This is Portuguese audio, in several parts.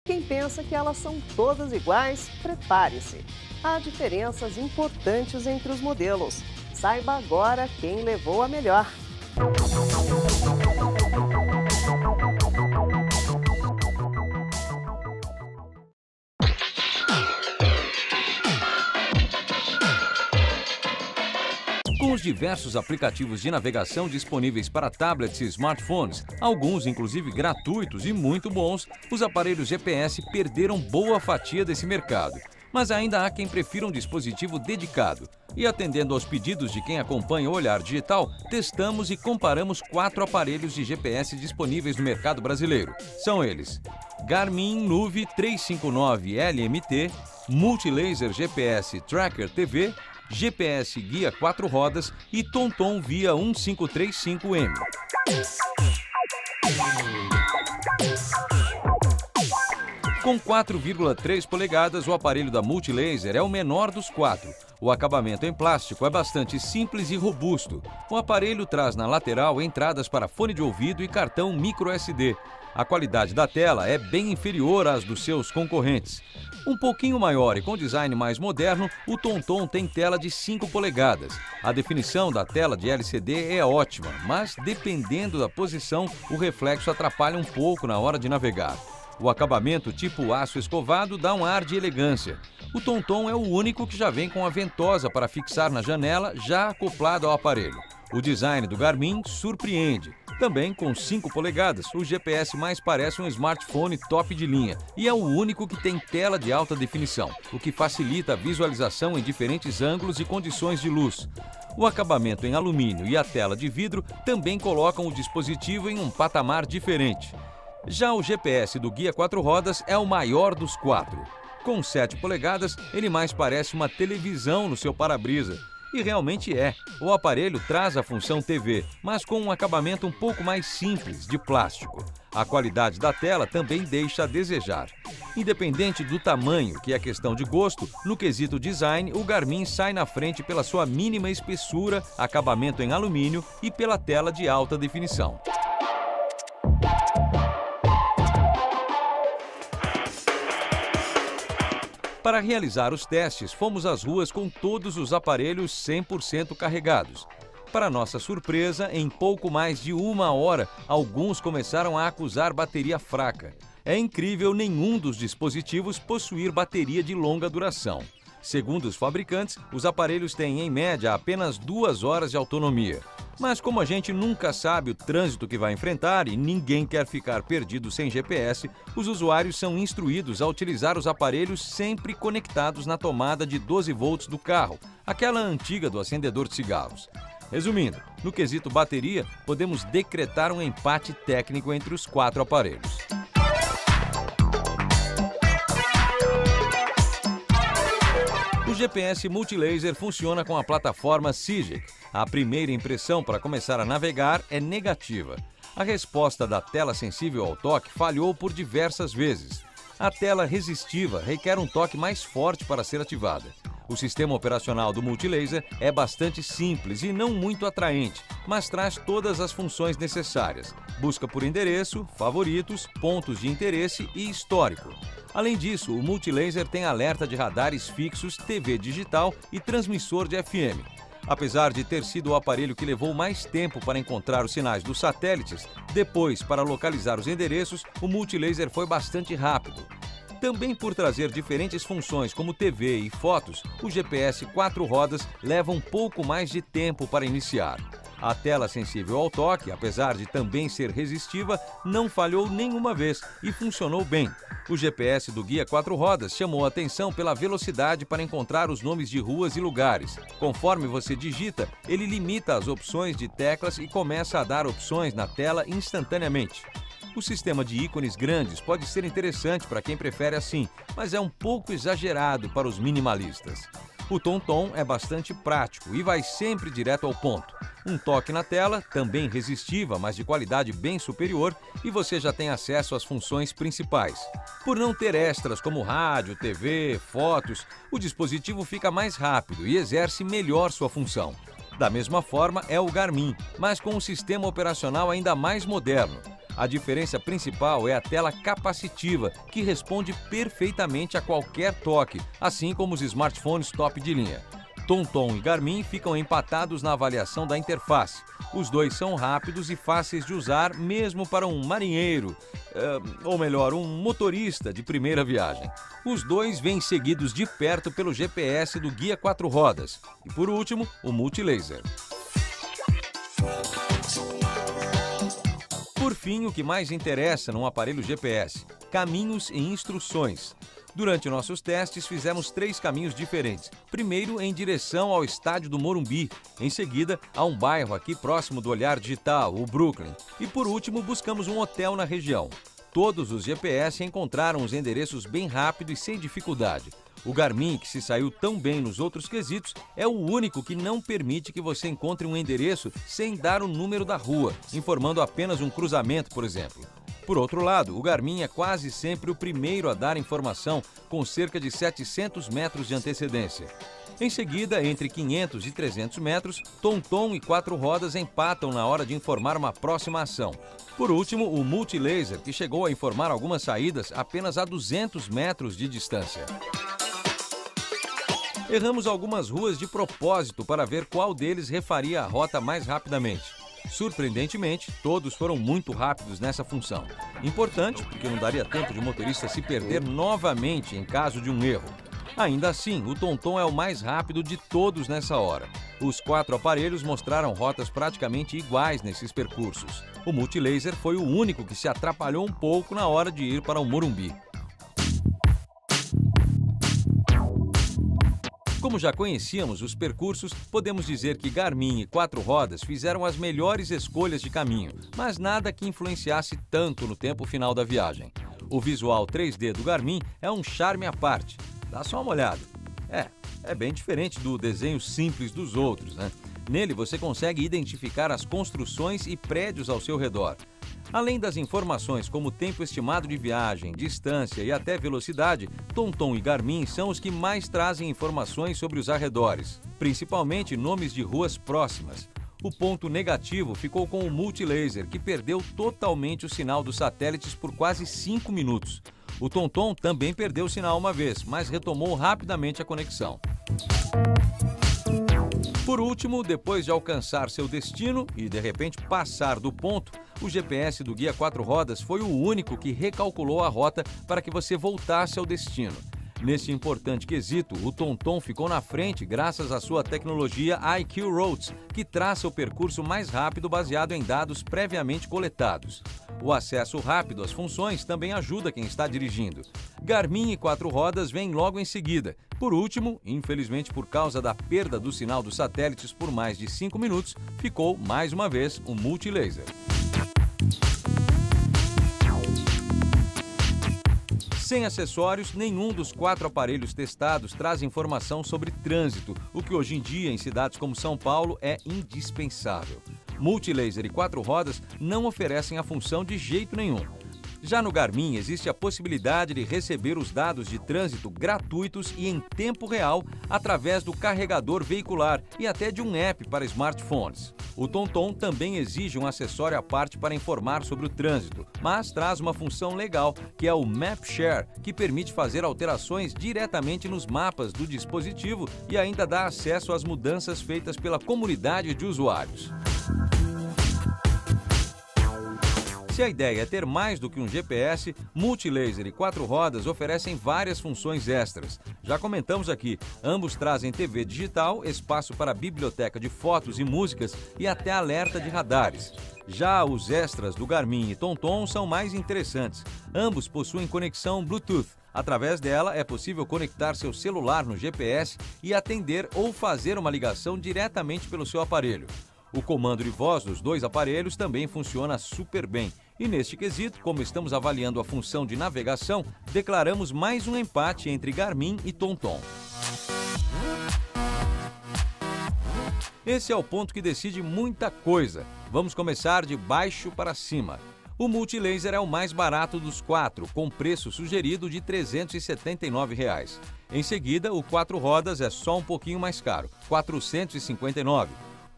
Quem pensa que elas são todas iguais, prepare-se. Há diferenças importantes entre os modelos. Saiba agora quem levou a melhor. Com os diversos aplicativos de navegação disponíveis para tablets e smartphones, alguns inclusive gratuitos e muito bons, os aparelhos GPS perderam boa fatia desse mercado. Mas ainda há quem prefira um dispositivo dedicado. E atendendo aos pedidos de quem acompanha o Olhar Digital, testamos e comparamos 4 aparelhos de GPS disponíveis no mercado brasileiro. São eles: Garmin Nuve 359 LMT, Multilaser GPS Tracker TV, GPS Guia 4 rodas e TomTom Via 1535M. Com 4,3 polegadas, o aparelho da Multilaser é o menor dos 4. O acabamento em plástico é bastante simples e robusto. O aparelho traz na lateral entradas para fone de ouvido e cartão microSD. A qualidade da tela é bem inferior às dos seus concorrentes. Um pouquinho maior e com design mais moderno, o TomTom tem tela de 5 polegadas. A definição da tela de LCD é ótima, mas dependendo da posição, o reflexo atrapalha um pouco na hora de navegar. O acabamento tipo aço escovado dá um ar de elegância. O TomTom é o único que já vem com a ventosa para fixar na janela, já acoplado ao aparelho. O design do Garmin surpreende. Também com 5 polegadas, o GPS mais parece um smartphone top de linha e é o único que tem tela de alta definição, o que facilita a visualização em diferentes ângulos e condições de luz. O acabamento em alumínio e a tela de vidro também colocam o dispositivo em um patamar diferente. Já o GPS do Guia 4 rodas é o maior dos 4. Com 7 polegadas, ele mais parece uma televisão no seu para-brisa. E realmente é. O aparelho traz a função TV, mas com um acabamento um pouco mais simples, de plástico. A qualidade da tela também deixa a desejar. Independente do tamanho, que é questão de gosto, no quesito design, o Garmin sai na frente pela sua mínima espessura, acabamento em alumínio e pela tela de alta definição. Para realizar os testes, fomos às ruas com todos os aparelhos 100% carregados. Para nossa surpresa, em pouco mais de 1 hora, alguns começaram a acusar bateria fraca. É incrível nenhum dos dispositivos possuir bateria de longa duração. Segundo os fabricantes, os aparelhos têm, em média, apenas 2 horas de autonomia. Mas como a gente nunca sabe o trânsito que vai enfrentar e ninguém quer ficar perdido sem GPS, os usuários são instruídos a utilizar os aparelhos sempre conectados na tomada de 12 volts do carro, aquela antiga do acendedor de cigarros. Resumindo, no quesito bateria, podemos decretar um empate técnico entre os 4 aparelhos. O GPS Multilaser funciona com a plataforma CIGIC. A primeira impressão para começar a navegar é negativa. A resposta da tela sensível ao toque falhou por diversas vezes. A tela resistiva requer um toque mais forte para ser ativada. O sistema operacional do Multilaser é bastante simples e não muito atraente, mas traz todas as funções necessárias. Busca por endereço, favoritos, pontos de interesse e histórico. Além disso, o Multilaser tem alerta de radares fixos, TV digital e transmissor de FM. Apesar de ter sido o aparelho que levou mais tempo para encontrar os sinais dos satélites, depois, para localizar os endereços, o Multilaser foi bastante rápido. Também por trazer diferentes funções como TV e fotos, o GPS 4 rodas leva um pouco mais de tempo para iniciar. A tela sensível ao toque, apesar de também ser resistiva, não falhou nenhuma vez e funcionou bem. O GPS do Guia 4 rodas chamou a atenção pela velocidade para encontrar os nomes de ruas e lugares. Conforme você digita, ele limita as opções de teclas e começa a dar opções na tela instantaneamente. O sistema de ícones grandes pode ser interessante para quem prefere assim, mas é um pouco exagerado para os minimalistas. O TomTom é bastante prático e vai sempre direto ao ponto. Um toque na tela, também resistiva, mas de qualidade bem superior, e você já tem acesso às funções principais. Por não ter extras como rádio, TV, fotos, o dispositivo fica mais rápido e exerce melhor sua função. Da mesma forma é o Garmin, mas com um sistema operacional ainda mais moderno. A diferença principal é a tela capacitiva, que responde perfeitamente a qualquer toque, assim como os smartphones top de linha. TomTom e Garmin ficam empatados na avaliação da interface. Os dois são rápidos e fáceis de usar mesmo para um marinheiro, ou melhor, um motorista de primeira viagem. Os dois vêm seguidos de perto pelo GPS do guia 4 rodas. E por último, o Multilaser. Por fim, o que mais interessa num aparelho GPS: caminhos e instruções. Durante nossos testes, fizemos 3 caminhos diferentes. Primeiro, em direção ao estádio do Morumbi. Em seguida, a um bairro aqui próximo do Olhar Digital, o Brooklyn. E por último, buscamos um hotel na região. Todos os GPS encontraram os endereços bem rápido e sem dificuldade. O Garmin, que se saiu tão bem nos outros quesitos, é o único que não permite que você encontre um endereço sem dar o número da rua, informando apenas um cruzamento, por exemplo. Por outro lado, o Garmin é quase sempre o primeiro a dar informação, com cerca de 700 metros de antecedência. Em seguida, entre 500 e 300 metros, TomTom e 4 rodas empatam na hora de informar uma próxima ação. Por último, o Multilaser, que chegou a informar algumas saídas apenas a 200 metros de distância. Erramos algumas ruas de propósito para ver qual deles refaria a rota mais rapidamente. Surpreendentemente, todos foram muito rápidos nessa função. Importante, porque não daria tempo de o motorista se perder novamente em caso de um erro. Ainda assim, o TomTom é o mais rápido de todos nessa hora. Os 4 aparelhos mostraram rotas praticamente iguais nesses percursos. O Multilaser foi o único que se atrapalhou um pouco na hora de ir para o Morumbi. Como já conhecíamos os percursos, podemos dizer que Garmin e 4 rodas fizeram as melhores escolhas de caminho, mas nada que influenciasse tanto no tempo final da viagem. O visual 3D do Garmin é um charme à parte. Dá só uma olhada. É bem diferente do desenho simples dos outros, né? Nele você consegue identificar as construções e prédios ao seu redor. Além das informações como tempo estimado de viagem, distância e até velocidade, TomTom e Garmin são os que mais trazem informações sobre os arredores, principalmente nomes de ruas próximas. O ponto negativo ficou com o Multilaser, que perdeu totalmente o sinal dos satélites por quase 5 minutos. O TomTom também perdeu o sinal uma vez, mas retomou rapidamente a conexão. Por último, depois de alcançar seu destino e de repente passar do ponto, o GPS do guia 4 rodas foi o único que recalculou a rota para que você voltasse ao destino. Neste importante quesito, o TomTom ficou na frente graças à sua tecnologia IQ Roads, que traça o percurso mais rápido baseado em dados previamente coletados. O acesso rápido às funções também ajuda quem está dirigindo. Garmin e 4 rodas vêm logo em seguida. Por último, infelizmente por causa da perda do sinal dos satélites por mais de 5 minutos, ficou mais uma vez o Multilaser. Sem acessórios, nenhum dos 4 aparelhos testados traz informação sobre trânsito, o que hoje em dia em cidades como São Paulo é indispensável. Multilaser e 4 rodas não oferecem a função de jeito nenhum. Já no Garmin existe a possibilidade de receber os dados de trânsito gratuitos e em tempo real através do carregador veicular e até de um app para smartphones. O TomTom também exige um acessório à parte para informar sobre o trânsito, mas traz uma função legal, que é o Map Share, que permite fazer alterações diretamente nos mapas do dispositivo e ainda dá acesso às mudanças feitas pela comunidade de usuários. Se a ideia é ter mais do que um GPS, Multilaser e 4 rodas oferecem várias funções extras. Já comentamos aqui, ambos trazem TV digital, espaço para biblioteca de fotos e músicas e até alerta de radares. Já os extras do Garmin e TomTom são mais interessantes. Ambos possuem conexão Bluetooth. Através dela é possível conectar seu celular no GPS e atender ou fazer uma ligação diretamente pelo seu aparelho. O comando de voz dos 2 aparelhos também funciona super bem. E neste quesito, como estamos avaliando a função de navegação, declaramos mais um empate entre Garmin e TomTom. Esse é o ponto que decide muita coisa. Vamos começar de baixo para cima. O Multilaser é o mais barato dos 4, com preço sugerido de R$ 379. Em seguida, o 4 rodas é só um pouquinho mais caro, R$ 459.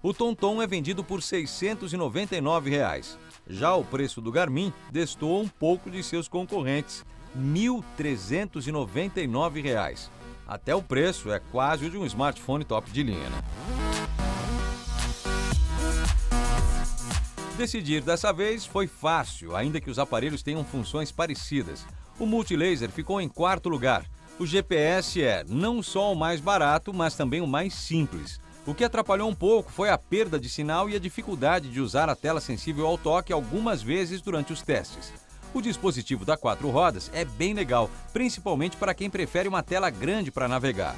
O TomTom é vendido por R$ 699. Já o preço do Garmin destoa um pouco de seus concorrentes, R$ 1.399. Até o preço é quase o de um smartphone top de linha, né? Decidir dessa vez foi fácil, ainda que os aparelhos tenham funções parecidas. O Multilaser ficou em quarto lugar. O GPS é não só o mais barato, mas também o mais simples. O que atrapalhou um pouco foi a perda de sinal e a dificuldade de usar a tela sensível ao toque algumas vezes durante os testes. O dispositivo da 4 rodas é bem legal, principalmente para quem prefere uma tela grande para navegar.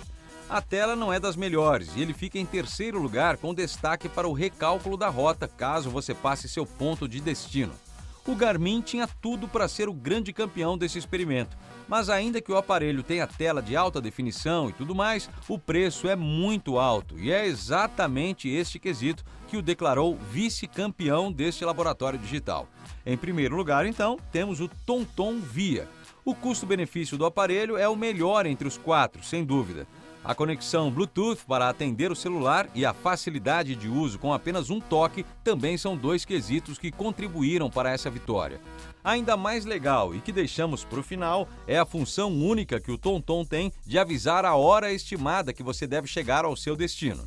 A tela não é das melhores e ele fica em terceiro lugar com destaque para o recálculo da rota, caso você passe seu ponto de destino. O Garmin tinha tudo para ser o grande campeão desse experimento, mas ainda que o aparelho tenha tela de alta definição e tudo mais, o preço é muito alto e é exatamente este quesito que o declarou vice-campeão deste laboratório digital. Em primeiro lugar, então, temos o TomTom Via. O custo-benefício do aparelho é o melhor entre os 4, sem dúvida. A conexão Bluetooth para atender o celular e a facilidade de uso com apenas um toque também são 2 quesitos que contribuíram para essa vitória. Ainda mais legal e que deixamos para o final é a função única que o TomTom tem de avisar a hora estimada que você deve chegar ao seu destino.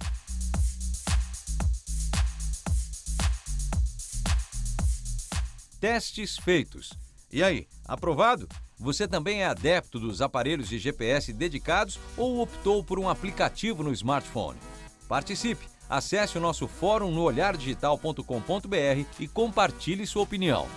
Testes feitos. E aí, aprovado? Você também é adepto dos aparelhos de GPS dedicados ou optou por um aplicativo no smartphone? Participe! Acesse o nosso fórum no olhardigital.com.br e compartilhe sua opinião.